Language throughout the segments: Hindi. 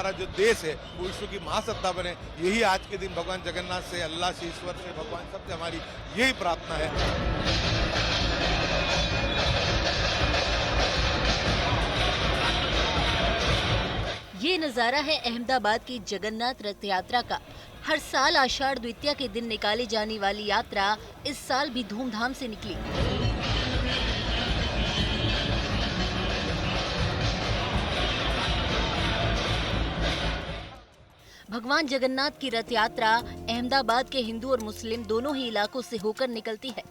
हमारा जो देश है वो विश्व की महासत्ता बने। यही आज के दिन भगवान जगन्नाथ से, अल्लाह से, ईश्वर से, भगवान सबसे हमारी यही प्रार्थना है। ये नज़ारा है अहमदाबाद की जगन्नाथ रथ यात्रा का। हर साल आषाढ़ द्वितीया के दिन निकाली जाने वाली यात्रा इस साल भी धूमधाम से निकली। भगवान जगन्नाथ की रथ यात्रा अहमदाबाद के हिंदू और मुस्लिम दोनों ही इलाकों से होकर निकलती है।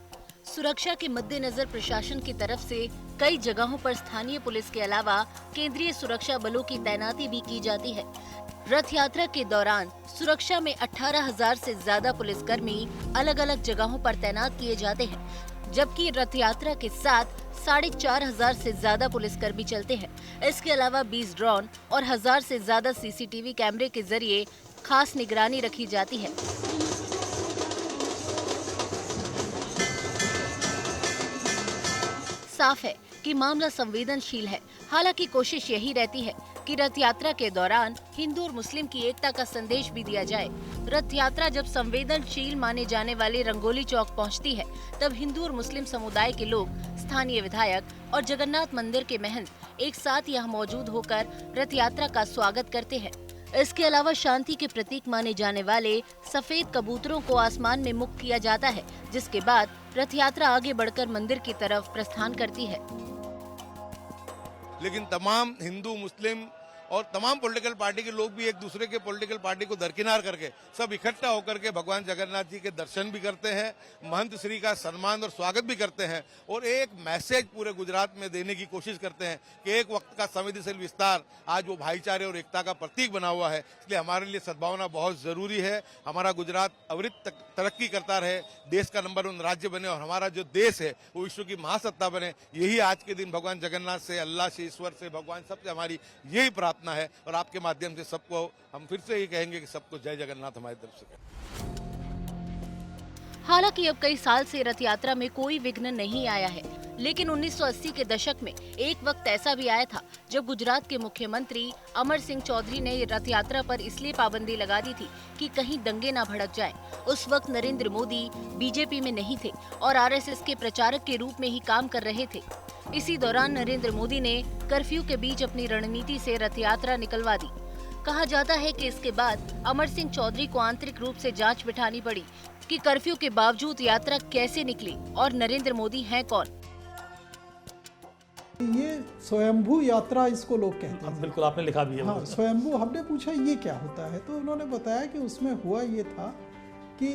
सुरक्षा के मद्देनजर प्रशासन की तरफ से कई जगहों पर स्थानीय पुलिस के अलावा केंद्रीय सुरक्षा बलों की तैनाती भी की जाती है। रथ यात्रा के दौरान सुरक्षा में 18,000 से ज्यादा पुलिसकर्मी अलग अलग जगहों पर तैनात किए जाते हैं, जबकि रथ यात्रा के साथ 4,500 से ज्यादा पुलिसकर्मी चलते हैं। इसके अलावा 20 ड्रोन और 1000 से ज्यादा सीसीटीवी कैमरे के जरिए खास निगरानी रखी जाती है। साफ है कि मामला संवेदनशील है। हालांकि कोशिश यही रहती है कि रथ यात्रा के दौरान हिंदू और मुस्लिम की एकता का संदेश भी दिया जाए। रथ यात्रा जब संवेदनशील माने जाने वाले रंगोली चौक पहुंचती है, तब हिंदू और मुस्लिम समुदाय के लोग, स्थानीय विधायक और जगन्नाथ मंदिर के महंत एक साथ यहाँ मौजूद होकर रथ यात्रा का स्वागत करते हैं। इसके अलावा शांति के प्रतीक माने जाने वाले सफेद कबूतरों को आसमान में मुक्त किया जाता है, जिसके बाद रथ यात्रा आगे बढ़कर मंदिर की तरफ प्रस्थान करती है। लेकिन तमाम हिंदू, मुस्लिम और तमाम पॉलिटिकल पार्टी के लोग भी एक दूसरे के पॉलिटिकल पार्टी को दरकिनार करके सब इकट्ठा होकर के भगवान जगन्नाथ जी के दर्शन भी करते हैं, महंत श्री का सम्मान और स्वागत भी करते हैं और एक मैसेज पूरे गुजरात में देने की कोशिश करते हैं कि एक वक्त का संवेदनशील विस्तार आज वो भाईचारे और एकता का प्रतीक बना हुआ है। इसलिए हमारे लिए सद्भावना बहुत जरूरी है। हमारा गुजरात अविरत तरक्की करता रहे, देश का नंबर 1 राज्य बने और हमारा जो देश है वो विश्व की महासत्ता बने। यही आज के दिन भगवान जगन्नाथ से, अल्लाह से, ईश्वर से, भगवान सबसे हमारी यही प्रार्थना है और आपके माध्यम से सबको हम फिर से ये कहेंगे कि सबको जय जगन्नाथ हमारी तरफ से। हालांकि अब कई साल से रथ यात्रा में कोई विघ्न नहीं आया है, लेकिन 1980 के दशक में एक वक्त ऐसा भी आया था जब गुजरात के मुख्यमंत्री अमर सिंह चौधरी ने रथ यात्रा पर इसलिए पाबंदी लगा दी थी कि कहीं दंगे ना भड़क जाएं। उस वक्त नरेंद्र मोदी बीजेपी में नहीं थे और आरएसएस के प्रचारक के रूप में ही काम कर रहे थे। इसी दौरान नरेंद्र मोदी ने कर्फ्यू के बीच अपनी रणनीति से रथ यात्रा निकलवा दी। कहा जाता है कि इसके बाद अमर सिंह चौधरी को आंतरिक रूप से जांच बिठानी पड़ी कि कर्फ्यू के बावजूद यात्रा कैसे निकली और नरेंद्र मोदी हैं कौन। ये स्वयंभू यात्रा इसको लोग कहते हैं। बिल्कुल, आपने लिखा भी है। हाँ, स्वयंभू। हमने पूछा ये क्या होता है, तो उन्होंने बताया कि उसमें हुआ ये था कि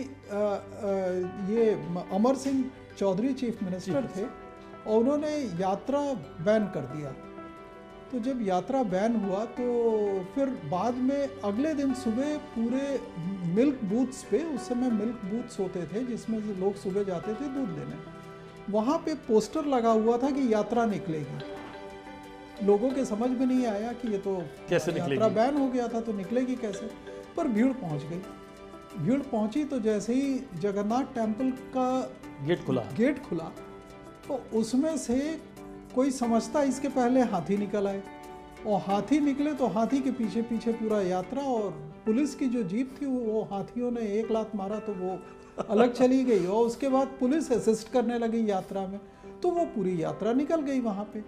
ये अमर सिंह चौधरी चीफ मिनिस्टर थे और उन्होंने यात्रा बैन कर दिया। तो जब यात्रा बैन हुआ तो फिर बाद में अगले दिन सुबह पूरे मिल्क बूथ्स पे, उस समय मिल्क बूथ्स होते थे जिसमें लोग सुबह जाते थे दूध लेने, वहाँ पे पोस्टर लगा हुआ था कि यात्रा निकलेगी। लोगों के समझ में नहीं आया कि ये तो कैसे यात्रा बैन हो गया था तो निकलेगी कैसे, पर भीड़ पहुँच गई। भीड़ पहुँची तो जैसे ही जगन्नाथ टेम्पल का गेट खुला तो उसमें से कोई समझता इसके पहले हाथी निकल आए और हाथी निकले तो हाथी के पीछे पीछे पूरा यात्रा, और पुलिस की जो जीप थी वो हाथियों ने एक लात मारा तो वो अलग चली गई और उसके बाद पुलिस असिस्ट करने लगी यात्रा में, तो वो पूरी यात्रा निकल गई वहाँ पे।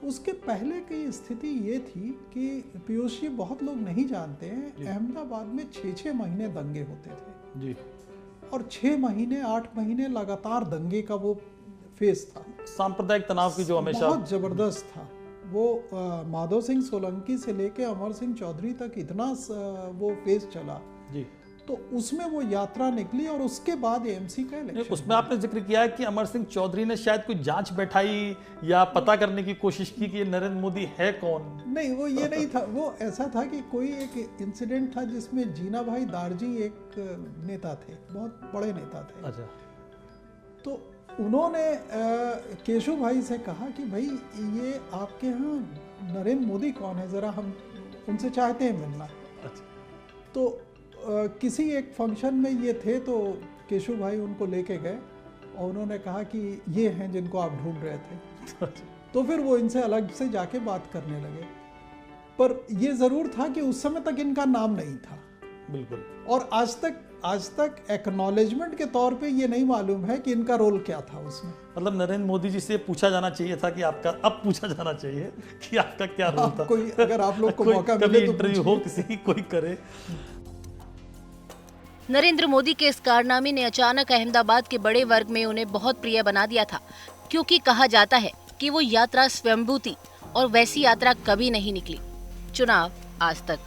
उसके पहले की स्थिति ये थी कि पीयूष जी, बहुत लोग नहीं जानते हैं, अहमदाबाद में 6-6 महीने दंगे होते थे जी, और 6 महीने 8 महीने लगातार दंगे का वो फेस था। सांप्रदायिक तनाव की जो हमेशा बहुत जबरदस्त था वो। माधव सिंह सोलंकी से लेके अमर सिंह चौधरी तक इतना वो फेस चला जी, तो उसमें वो यात्रा निकली और उसके बाद एएमसी का इलेक्शन। उसमें आपने जिक्र किया है कि अमर सिंह चौधरी ने शायद कोई जांच बैठाई या पता करने की कोशिश की कि ये नरेंद्र मोदी है कौन। नहीं, वो ये नहीं था। वो ऐसा था कि कोई एक इंसिडेंट था जिसमें जीना भाई दारजी एक नेता थे, बहुत बड़े नेता थे। अच्छा। तो उन्होंने केशव भाई से कहा कि भाई ये आपके यहाँ नरेंद्र मोदी कौन है, ज़रा हम उनसे चाहते हैं मिलना। अच्छा। तो किसी एक फंक्शन में ये थे तो केशव भाई उनको लेके गए और उन्होंने कहा कि ये हैं जिनको आप ढूंढ रहे थे। तो फिर वो इनसे अलग से जाके बात करने लगे। पर ये जरूर था कि उस समय तक इनका नाम नहीं था, बिल्कुल। और आज तक एक्नॉलेजमेंट के तौर पे ये नहीं मालूम है कि इनका रोल क्या था उसमें। मतलब नरेंद्र मोदी जी से पूछा जाना चाहिए था कि आपका, अब पूछा जाना चाहिए कि आपका क्या रोल था। कोई अगर आप लोग को कोई मौका कभी मिले तो इंटरव्यू हो किसी की, कोई करे। नरेंद्र मोदी के इस कारनामे ने अचानक अहमदाबाद के बड़े वर्ग में उन्हें बहुत प्रिय बना दिया था, क्योंकि कहा जाता है कि वो यात्रा स्वयंभू थी और वैसी यात्रा कभी नहीं निकली। चुनाव आज तक।